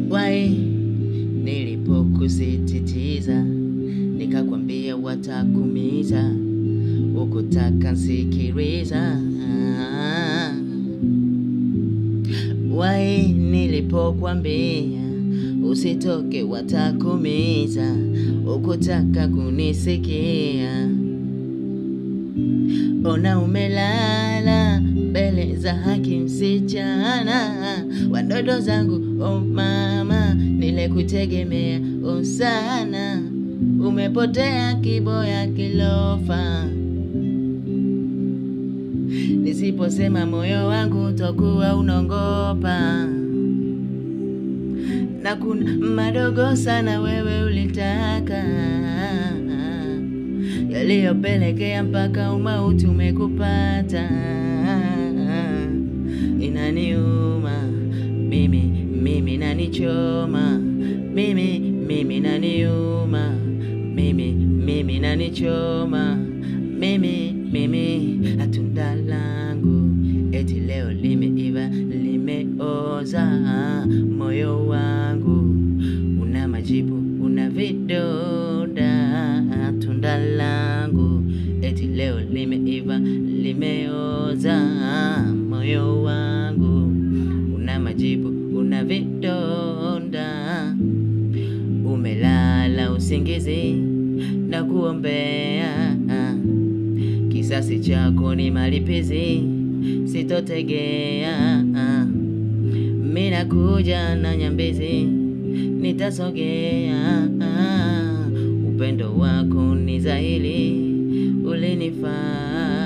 Why nilipokusisitiza nikakwambia watakumiza, ukutaka sikiliza. Why nilipokuambia usitoke watakumiza, ukutaka kunisikia. Ona umelala mbele za haki msichana wa ndoto zangu, oh mama, nilikutegemea oh sana. Umepotea kiboya kilofa, nisiposema moyo wangu utakuwa unongopa. Na kuna madogo sana wewe ulitaka, yaliyopelekea mpaka umauti umekupata. Inaniuma mimi nanichoma, mimi naniuma, mimi nanichoma, mimi atunda langu eti leo limeiva limeoza. Moyo wangu una majipu una vidonda, tunda langu eti leo limeiva limeoza. Moyo wangu una majipu una vidonda. Umelala usingizi na kuombea, kisasi chako ni malipizi sitotegea. Mina kuja na nyambizi nitasogea, upendo wako ni zahili ulinifaa.